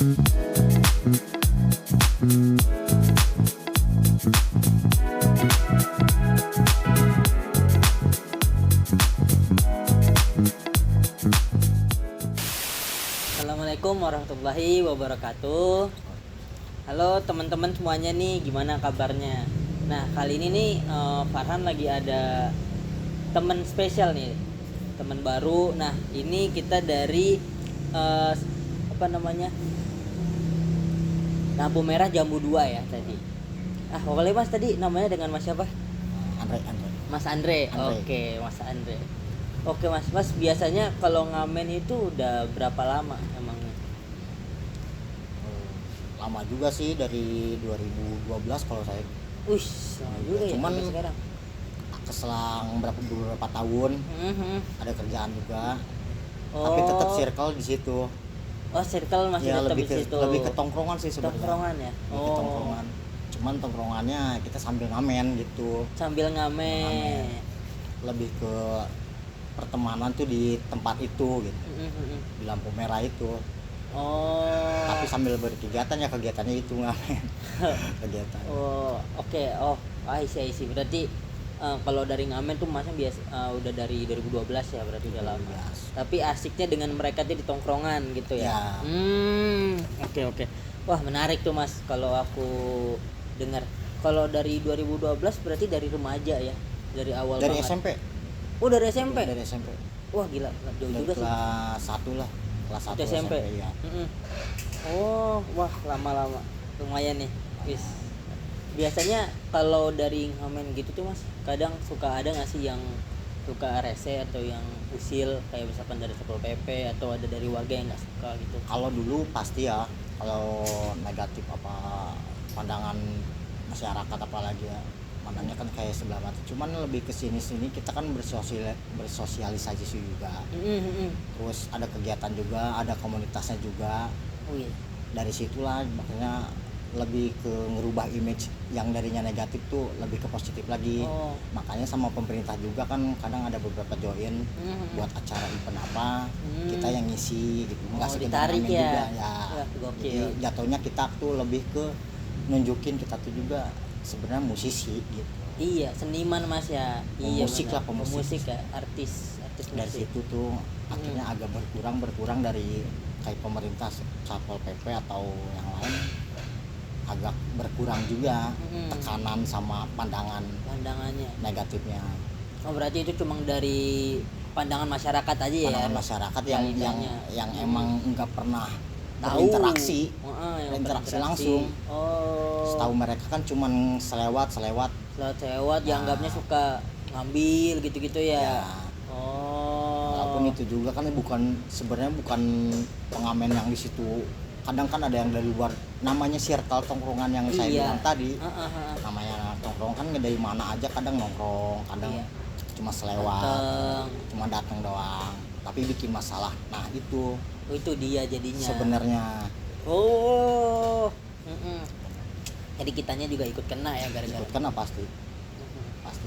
Assalamualaikum warahmatullahi wabarakatuh. Halo teman-teman semuanya nih, gimana kabarnya? Nah, kali ini nih Farhan lagi ada teman spesial nih, teman baru. Nah, ini kita dari lampu merah jambu 2 ya tadi. Boleh Mas, tadi namanya dengan Mas siapa? Andre. Mas Andre. Oke, Mas Andre. Oke Mas biasanya kalau ngamen itu udah berapa lama emangnya? Lama juga sih, dari 2012 kalau saya. Lama juga ya. Cuman sampai sekarang. Keselang beberapa tahun ada kerjaan juga. Tapi tetap circle di situ. Circle masih Ya, tetap di situ. lebih ke tongkrongan sih sebenarnya. Tongkrongan ya. Tongkrongan. Cuman tongkrongannya kita sambil ngamen gitu. Sambil ngamen. Lebih ke pertemanan tuh di tempat itu gitu. Di lampu merah itu. Tapi sambil berkegiatan ya, kegiatannya itu ngamen. Kegiatan. Oke. I see. Berarti kalau dari ngamen tuh Masnya udah dari 2012 ya, berarti udah lama. Tapi asiknya dengan mereka tuh di tongkrongan gitu ya. Oke. Wah, menarik tuh Mas kalau aku dengar. Kalau dari 2012 berarti dari remaja ya, dari awal dari banget. SMP. Dari SMP. Dari SMP. Wah, gila, jauh Dari juga sih. kelas 1 lah. Kelas 1 SMP ya. Wah, lama-lama. Lumayan nih. Biasanya kalau dari ngamen gitu tuh Mas, kadang suka ada nggak sih yang suka rese atau yang usil, kayak misalkan dari Satpol PP atau ada dari warga yang nggak suka gitu? Kalau dulu pasti ya, kalau negatif apa pandangan masyarakat apalagi ya, mandangnya kan kayak sebelah mata. Cuman lebih ke sini kita kan bersosialisasi juga. Terus ada kegiatan juga, ada komunitasnya juga. Iya. Dari situlah makanya lebih ke ngerubah image yang darinya negatif tuh lebih ke positif lagi. Makanya sama pemerintah juga kan kadang ada beberapa join buat acara event apa, kita yang ngisi gitu. Enggak sekedar ditarik ngamen ya. juga ya. Gokil. Jadi jatuhnya kita tuh lebih ke nunjukin kita tuh juga sebenarnya musisi gitu. Iya, seniman Mas ya. Pemusik lah, pemusik ya, artis Dari musik. situ tuh akhirnya agak berkurang dari kayak pemerintah Satpol PP atau yang lain, agak berkurang juga tekanan sama pandangannya negatifnya. Berarti itu cuma dari pandangan masyarakat aja ya. Pandangan masyarakat yang emang nggak pernah Tahu. berinteraksi berinteraksi langsung. Setahu mereka kan cuman selewat dianggapnya suka ngambil gitu-gitu ya. Walaupun itu juga kan sebenarnya bukan pengamen yang di situ. Kadang kan ada yang dari luar, namanya circle tongkrongan yang saya bilang tadi. Namanya tongkrong kan dari mana aja, kadang nongkrong, kadang cuma selewat, cuma datang doang, tapi bikin masalah. Nah itu dia jadinya sebenarnya. Jadi kitanya juga ikut kena ya gara-gara. Ikut kena pasti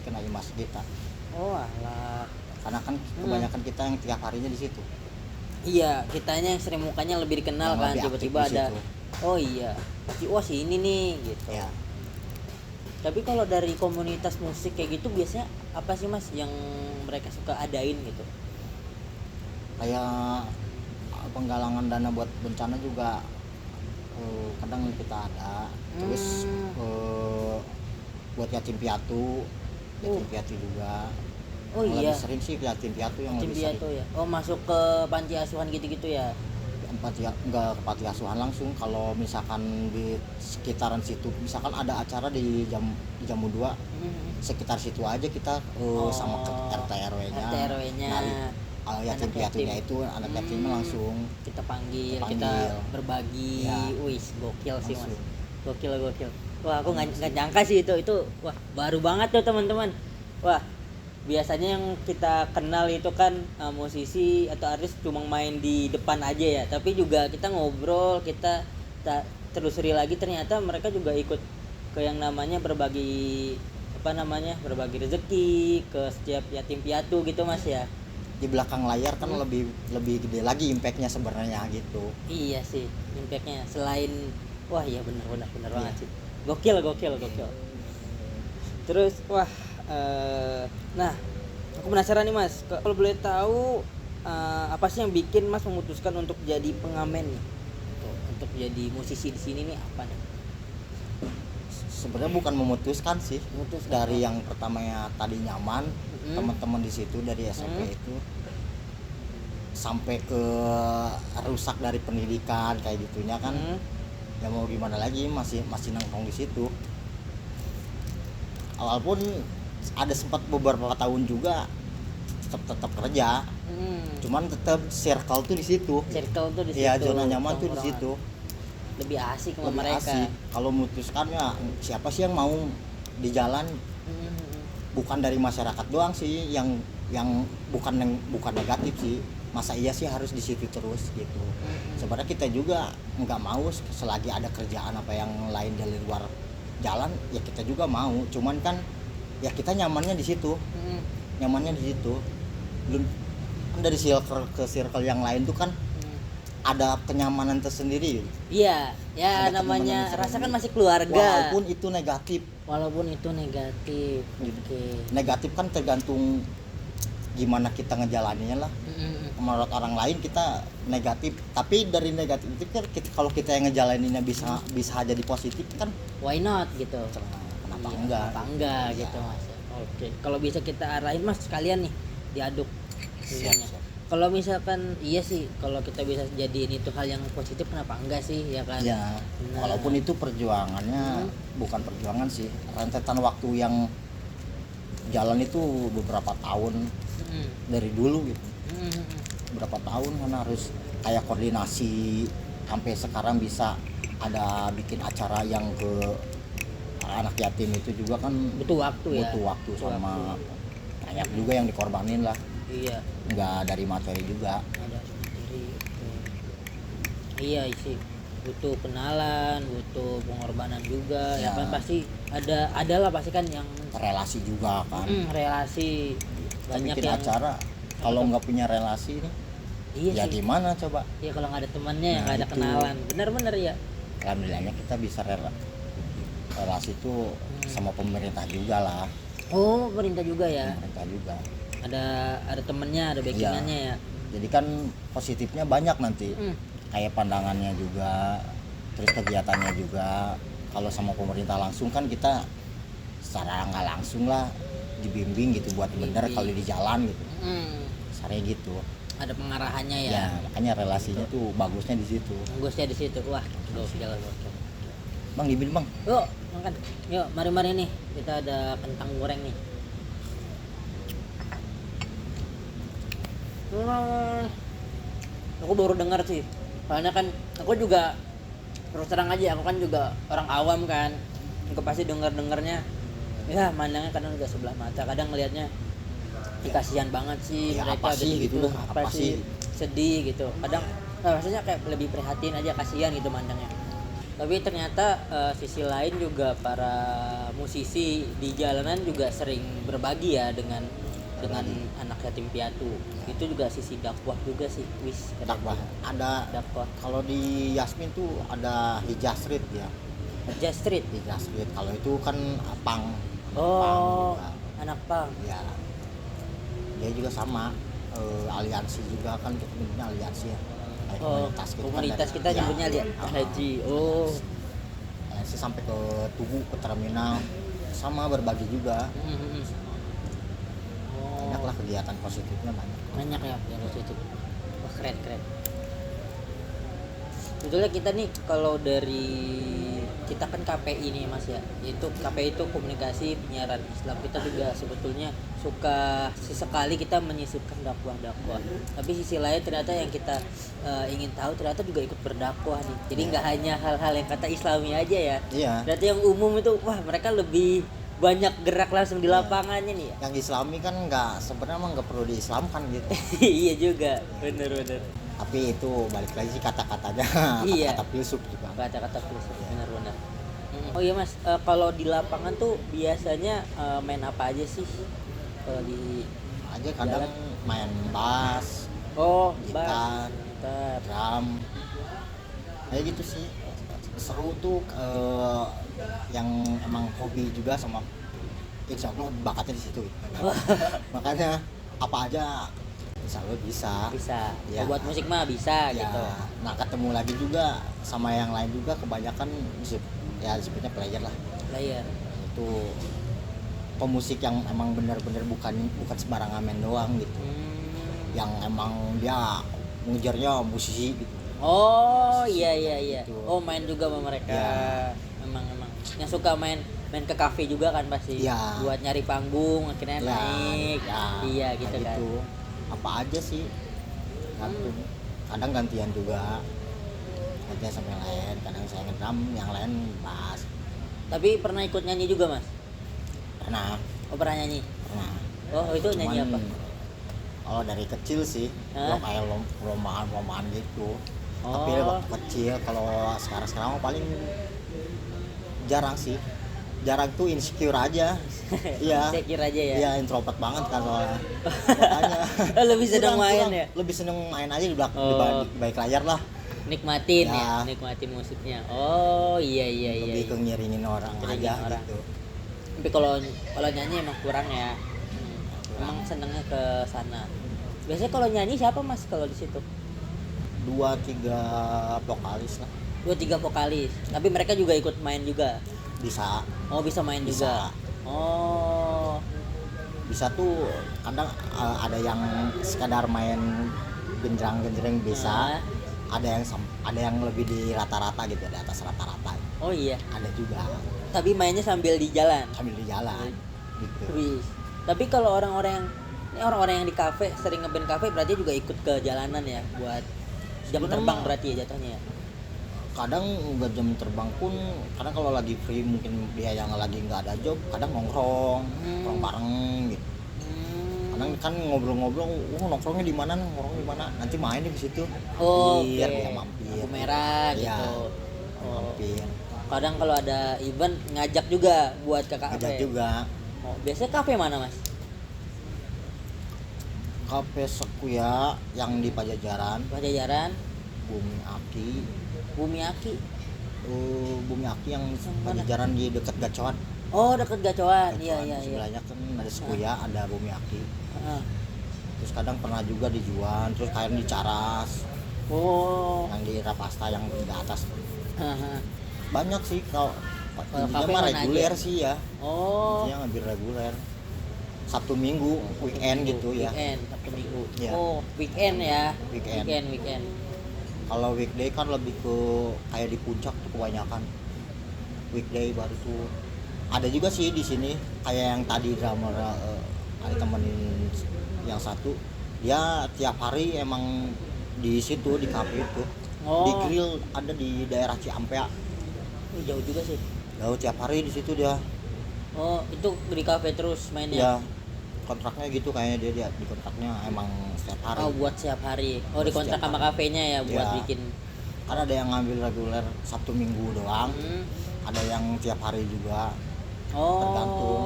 kena imbas kita. Alah. Karena kan kebanyakan kita yang tiap harinya di situ. Iya, kitanya yang sering mukanya lebih dikenal yang kan, lebih tiba-tiba ada. Iya. Si ini nih gitu. Ya. Tapi kalau dari komunitas musik kayak gitu biasanya apa sih Mas yang mereka suka adain gitu? Kayak penggalangan dana buat bencana juga kadang kita ada. Terus buat yatim piatu juga. Iya. Lebih sering sih yatim piatu yang lebih sering. Ya. Masuk ke panti asuhan gitu-gitu ya. Enggak ke panti asuhan langsung. Kalau misalkan di sekitaran situ, misalkan ada acara di Jambu 2, sekitar situ aja kita sama ke RT RW-nya. Narik yatim piatunya itu, anak yatimnya langsung kita panggil, kita berbagi. Gokil sih Mas. Gokil. Wah, aku nggak nyangka sih itu. Wah, baru banget tuh teman-teman. Wah, biasanya yang kita kenal itu kan musisi atau artis cuma main di depan aja ya, tapi juga kita ngobrol, kita telusuri lagi ternyata mereka juga ikut ke yang namanya berbagi rezeki ke setiap yatim piatu gitu Mas ya. di belakang layar kan lebih gede lagi impactnya sebenarnya gitu. Iya sih, impactnya selain wah iya benar banget Iya. sih. Gokil. Terus wah nah aku penasaran nih Mas, kalau boleh tahu apa sih yang bikin Mas memutuskan untuk jadi pengamen nih? Untuk jadi musisi di sini nih apa nih? Sebenarnya bukan memutuskan sih. Dari apa? yang pertamanya tadi nyaman, teman-teman di situ dari SMP itu sampai ke rusak dari pendidikan kayak gitunya kan. Ya mau gimana lagi, masih nongkrong di situ. Awal pun ada sempat beberapa tahun juga tetap kerja. Cuman tetap circle tuh di situ. Circle tuh di situ. Iya, zona nyaman tuh di situ. Lebih asik sama Lebih mereka. asik. Kalau memutuskan ya siapa sih yang mau di jalan, bukan dari masyarakat doang sih yang bukan negatif sih. Masa iya sih harus di situ terus gitu. Sebenarnya kita juga nggak mau selagi ada kerjaan apa yang lain dari luar jalan ya kita juga mau. Cuman kan ya kita nyamannya di situ. Nyamannya di situ. Belum kan dari circle ke circle yang lain tuh kan ada kenyamanan tersendiri. Iya, ya Ada namanya kenyamanan rasa kan tersendiri. masih keluarga. Walaupun itu negatif. Oke. Negatif kan tergantung gimana kita ngejalaninnya lah. Menurut orang lain kita negatif, tapi dari negatif itu kan kalau kita yang ngejalaninnya bisa jadi positif kan Why not gitu. kenapa Iya, enggak? Kenapa enggak Iya. gitu Mas. Oke. Kalau bisa kita arahin Mas sekalian nih diaduk. Siap. Kalau misalkan iya sih, kalau kita bisa jadiin itu hal yang positif kenapa enggak sih ya kan? Ya, Nah. walaupun itu perjuangannya bukan perjuangan sih, rentetan waktu yang jalan itu beberapa tahun dari dulu gitu. Berapa tahun kan harus kayak koordinasi sampai sekarang bisa ada bikin acara yang ke anak yatim itu juga kan Butuh waktu ya. butuh waktu sama banyak juga yang dikorbanin lah, Iya. nggak dari materi juga. Ada sendiri. Iya sih. Butuh kenalan, butuh pengorbanan juga. Ya Ya. kan pasti ada lah pasti kan yang Relasi juga kan. relasi Kita banyak bikin yang acara kalau nggak punya relasi nih iya ya sih. gimana coba. Iya kalau nggak ada temannya ya Nah, nggak ada itu. kenalan. Benar ya. Alhamdulillahnya kita bisa relasi itu sama pemerintah juga lah. Oh pemerintah juga ya. Pemerintah juga. Ada temennya, ada backingannya ya. Jadi kan positifnya banyak nanti. Mm. Kayak pandangannya juga, terus kegiatannya juga. Kalau sama pemerintah langsung kan kita secara nggak langsung lah dibimbing gitu buat bener kalau di jalan gitu. Sare gitu. Ada pengarahannya ya. Ya, makanya relasinya tuh bagusnya di situ. Bagusnya di situ. Wah, gokil. Bang, dibimbing bang. Yuk, makan. Yuk, mari nih. Kita ada kentang goreng nih. Aku baru dengar sih. Soalnya kan aku juga terus terang aja, aku kan juga orang awam kan. Aku pasti dengarnya ya mandangnya kadang juga sebelah mata. Kadang ngelihatnya kasihan banget sih Ya, mereka apa sih gitu loh, apa sih sedih gitu. Kadang rasanya kayak lebih prihatin aja, kasihan gitu mandangnya. Tapi ternyata sisi lain juga para musisi di jalanan juga sering berbagi ya dengan anak yatim piatu. Itu juga sisi dakwah juga sih, wis. Dakwah. Ada Dakwah. kalau di Yasmin tuh ada Hijaz Street ya. Just Street. Hijaz Street. Kalau itu kan pang. Oh, juga. anak pang. Ya. Dia juga sama aliansi juga kan kita nyebutnya aliansi ya. Kayak Oh, komunitas kita nyebutnya lihat haji. Oh. Aliansi sampai ke Tugu, ke terminal sama berbagi juga. Banyak lah kegiatan positifnya Banyak ya yang positif. Wah, keren. Sebetulnya kita nih kalau dari kita kan KPI nih Mas ya, itu KPI itu komunikasi penyiaran Islam. Kita juga sebetulnya suka sesekali kita menyisipkan dakwah. Tapi sisi lain ternyata yang kita ingin tahu ternyata juga ikut berdakwah nih. Jadi nggak hanya hal-hal yang kata Islami aja ya. Iya. Ternyata yang umum itu wah mereka lebih banyak gerak langsung di lapangannya nih ya. Yang Islami kan sebenarnya emang nggak perlu diislamkan gitu. Iya juga, bener. Tapi itu balik lagi sih kata-katanya, Iya. kata-kata filsuf juga. Kata-kata filsuf, benar. Oh iya Mas, kalau di lapangan tuh biasanya main apa aja sih? Kalau di Aja kadang jalan. main bass, Oh, gitar, gitar. drum, kayak gitu sih. Seru tuh yang emang hobi juga sama, insya Allah bakatnya di situ. Makanya apa aja insya Allah bisa. Bisa. Ya. Buat musik mah bisa Ya, gitu. nah ketemu lagi juga sama yang lain juga, kebanyakan ya disebutnya player lah. Player. Itu pemusik yang emang benar-benar bukan sembarangan main doang gitu. Yang emang dia mengejarnya musisi gitu. Oh, iya. Gitu. Oh, main juga sama mereka. Ya. Emang yang suka main ke kafe juga kan pasti. Ya. Buat nyari panggung akhirnya Ya, naik. ya, Iya gitu kayak kan. gitu. Apa aja sih gantung. Kadang gantian juga, gantian sama yang lain, kadang saya ngedrum, yang lain bass. Tapi pernah ikut nyanyi juga, Mas? Pernah. Oh, pernah nyanyi. Oh, itu Cuman, nyanyi apa? kalau dari kecil sih, Hah? lo kayak lombaan gitu. Tapi Oh. waktu kecil, kalau sekarang paling jarang sih. Jarang tuh, insecure aja. Iya. Saya kira aja ya. Iya, introvert banget kan soalnya. Makanya Lebih seneng main ya? Lebih seneng main aja di Oh. balik layar lah. Nikmatin Ya. nikmatin musiknya. Oh, iya. Lebih ke ngiringin orang Ngiringin aja orang. gitu. Tapi kalau nyanyi emang kurang ya. Emang senengnya ke sana. Biasanya kalau nyanyi siapa, Mas, kalau di situ? 2-3 vokalis lah 2-3 vokalis. Tapi mereka juga ikut main juga. bisa. Oh, bisa main Bisa. juga. Oh. Bisa tuh kadang ada yang sekadar main genjreng bisa. Nah. Ada yang lebih di rata-rata gitu, di atas rata-rata. Oh iya. Ada juga Tapi mainnya sambil di jalan. sambil di jalan gitu. Wih. Tapi kalau orang-orang yang di kafe sering ngeband kafe berarti juga ikut ke jalanan ya buat jam Sebenarnya terbang mah- berarti ya jatuhnya ya. Kadang nggak jam terbang pun, kadang kalau lagi free mungkin dia yang lagi nggak ada job, kadang nongkrong bareng gitu. Kadang kan ngobrol-ngobrol, nongkrongnya di mana, nanti main di situ. Oh, Biar oke. dia mampir. Lampu merah Iya, gitu. Oh. mampir. Kadang kalau ada event ngajak juga buat ke kafe. Ada juga Oh, biasanya kafe mana, Mas? kafe Sekuya yang di Pajajaran, Pajajaran, Bumi Aki. Bumi Aki. Bumi Aki yang Yang mana? Pajajaran di dekat Gacoan. Oh, deket Gacoan. Iya. Sebelahnya kan ada Sekuya, ada Bumi Aki. Heeh. Terus kadang pernah juga di Juan, terus kayak di Caras, Oh. yang di Rapasta yang di atas. Heeh. Banyak sih kalau kafe mah mana reguler aja? sih ya. Oh. Yang ngambil reguler. Sabtu Minggu, weekend gitu ya. Weekend, Sabtu Minggu. Iya. Oh, weekend ya. Weekend. Weekend. Kalau weekday kan lebih ke kayak di puncak tuh kebanyakan. Weekday baru tuh. Ada juga sih di sini kayak yang tadi drummer ada temen yang satu, dia tiap hari emang di situ di kafe itu. Oh. Di grill ada di daerah Ciampea. Jauh juga sih. Jauh, tiap hari di situ dia. Oh, itu di kafe terus mainnya. Ya, kontraknya gitu kayaknya dia di kontraknya emang setiap hari. Oh, buat setiap hari. Oh, Buat dikontrak setiap sama hari. kafenya ya buat Ya. bikin. Kan ada yang ngambil reguler Sabtu Minggu doang, Hmm. ada yang tiap hari juga, Oh. tergantung.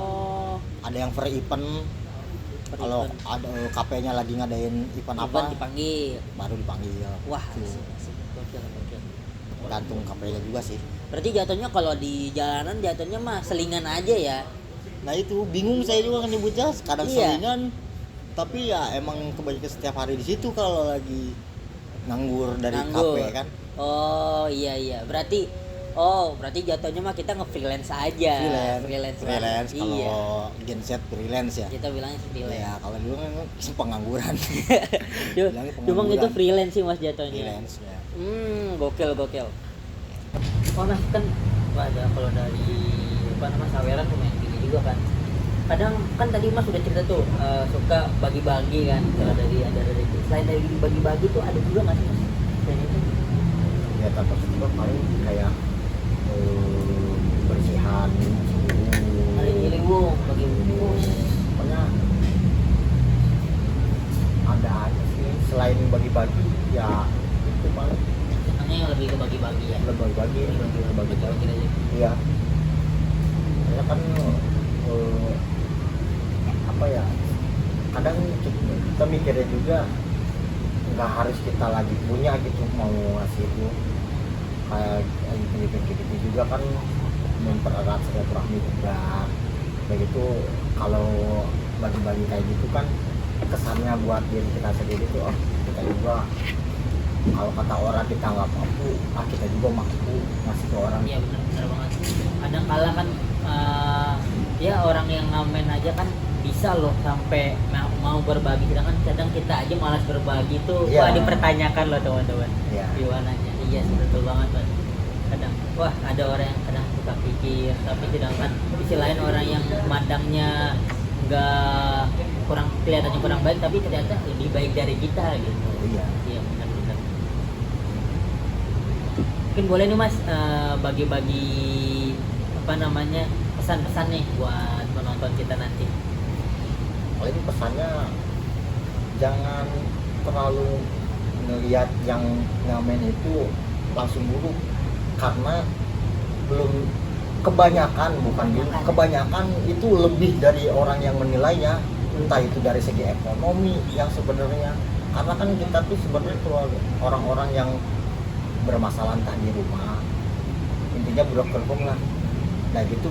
Ada yang per event. Per Kalau event. ada kafenya lagi ngadain event apa, Event dipanggil. baru dipanggil. Wah, Tuh, asik. Gokil. tergantung kafenya juga sih. Berarti jatuhnya kalau di jalanan jatuhnya mah selingan aja ya. Nah itu bingung saya juga kan nyebutnya, kadang Iya. selingan, tapi ya emang kebanyakan setiap hari di situ kalau lagi nganggur dari Nganggur. kafe kan. Oh, iya. Berarti jatuhnya mah kita nge-freelance aja. Freelance banget. kalau Iya. Gen Z freelance ya. Kita bilangnya freelance. Ya kalau dulu kan pengangguran. Bilangnya Cuma itu pengangguran. freelance sih Mas jatuhnya. Freelance ya. Gokil. Oh, Mas kan ada kalau dari Saweran lumayan tinggi juga kan. Kadang kan tadi Mas udah cerita tuh suka bagi-bagi kan. Kalau ada itu. Selain dari bagi-bagi tuh ada juga nggak sih Mas? Dan itu Kegiatan tersebut paling kayak bersihan ada Ciliwung bagi pokoknya ada aja sih, selain bagi-bagi ya itu paling senangnya yang lebih ke bagi-bagi ya. bagi-bagi Bagi-bagi aja. iya. Karena kan apa ya, kadang kita mikirnya juga nggak harus kita lagi punya gitu mau ngasih itu, kayak gitu juga kan mempererat silaturahmi juga begitu. Kalau bagi-bagi kayak gitu kan kesannya buat diri kita sendiri tuh, oh kita juga kalau kata orang kita nggak mampu, kita juga mampu ngasih ke orang. Iya benar banget. Kadang kala kan ya orang yang ngamen aja kan bisa loh sampai mau berbagi, sedangkan kadang kita aja malas berbagi tuh. Wah dipertanyakan loh teman-teman. Gimana-nya. Iya sih, betul banget Mas. Kadang wah ada orang yang kadang suka pikir, tapi sedangkan di sisi lain orang yang mandangnya nggak kelihatannya kurang baik, tapi ternyata lebih baik dari kita gitu. Iya benar. Mungkin boleh nih Mas bagi-bagi apa namanya pesan-pesan nih buat penonton kita nanti. Paling pesannya jangan terlalu ngelihat yang ngamen itu langsung buruk, karena belum kebanyakan itu lebih dari orang yang menilainya, entah itu dari segi ekonomi yang sebenarnya, karena kan kita tuh sebenarnya orang-orang yang bermasalah entah di rumah, intinya broken home lah. Nah gitu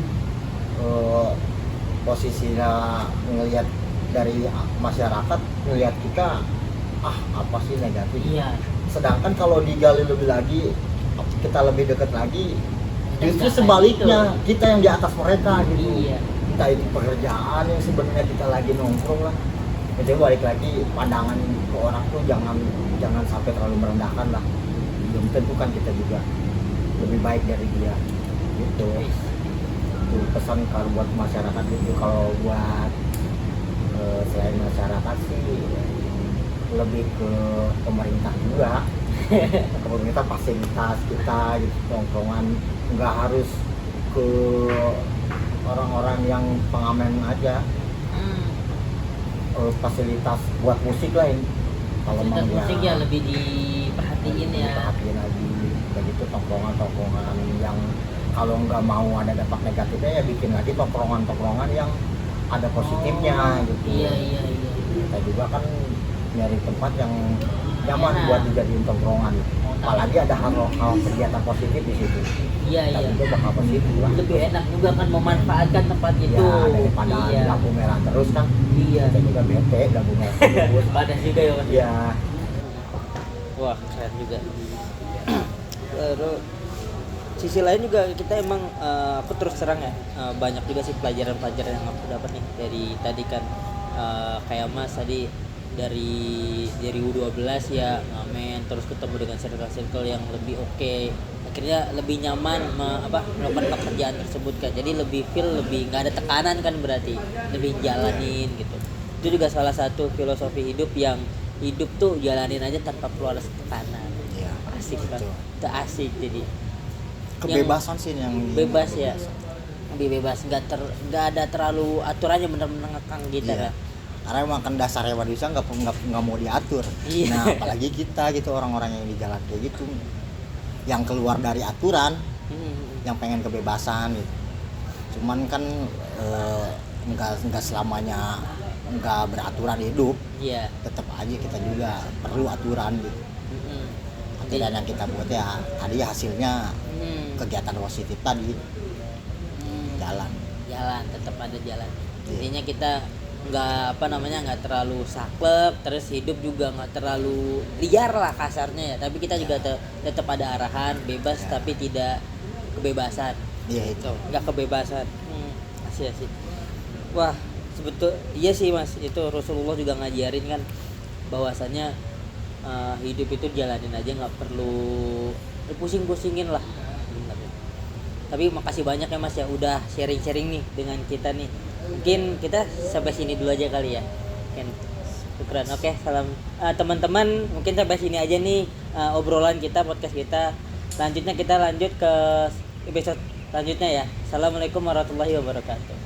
posisinya ngelihat dari masyarakat, ngelihat kita apa sih negatif. Iya. Sedangkan kalau digali lebih lagi, kita lebih dekat lagi, justru sebaliknya gitu. Kita yang di atas mereka gitu. Iya. Entah itu pekerjaan yang sebenarnya kita lagi nongkrong lah. Jadi balik lagi pandangan ke orang tuh jangan sampai terlalu merendahkan lah. Belum tentu kan kita juga lebih baik dari dia gitu. Itu pesan kalau buat masyarakat itu. Kalau buat selain masyarakat sih lebih ke pemerintah juga. Pemerintah fasilitas kita gitu, nongkrongan nggak harus ke orang-orang yang pengamen aja. Fasilitas buat musik lah ini. Kalau mau musik ya lebih diperhatiin ya. Diperhatiin lagi begitu, tongkrongan yang kalau nggak mau ada dampak negatifnya ya bikin lagi tongkrongan yang ada positifnya gitu. Iya. Kita juga kan nyari tempat yang nyaman buat dijadiin tongkrongan. Apalagi ada hal kegiatan positif di situ. Iya. Itu bakal positif lah. Lebih enak juga kan memanfaatkan tempat itu. Ya, daripada lampu merah terus kan. Iya. Kita juga bete lampu merah terus. Panas juga ya Mas. Iya. Wah keren juga. Lalu sisi lain juga kita emang aku terus terang ya, banyak juga sih pelajaran-pelajaran yang aku dapat nih dari tadi kan, kayak Mas tadi dari U12 ya ngamen, terus ketemu dengan circle-circle yang lebih oke, akhirnya lebih nyaman melakukan pekerjaan tersebut kan, jadi lebih nggak ada tekanan kan, berarti lebih jalanin gitu. Itu juga salah satu filosofi hidup, yang hidup tuh jalanin aja tanpa perlu ada tekanan. Iya, asik kan, itu asik. Jadi kebebasan sih yang bebas ya, lebih bebas, nggak ada terlalu aturannya, bener-bener ngekang gitu. Iya. Karena emang kan dasarnya manusia nggak mau diatur. Iya. Nah apalagi kita gitu, orang-orang yang di jalan kayak gitu, yang keluar dari aturan, yang pengen kebebasan gitu. Cuman kan nggak selamanya nggak beraturan hidup. Iya. Tetap aja kita juga perlu aturan gitu. Aturan yang kita buat ya tadi hasilnya kegiatan positif tadi. Jalan tetap ada jalan. Intinya kita nggak terlalu saklek, terus hidup juga nggak terlalu liar lah kasarnya ya, tapi kita juga tetap ada arahan, bebas tapi tidak kebebasan. Iya itu nggak kebebasan. Asik. Wah iya sih Mas, itu Rasulullah juga ngajarin kan bahwasannya hidup itu jalanin aja, nggak perlu pusing-pusingin lah. Tapi makasih banyak ya Mas ya udah sharing-sharing nih dengan kita nih. Mungkin kita sampai sini dulu aja kali ya. Syukran. Oke, salam teman-teman, mungkin sampai sini aja nih obrolan kita, podcast kita. Selanjutnya kita lanjut ke episode selanjutnya ya. Assalamualaikum warahmatullahi wabarakatuh.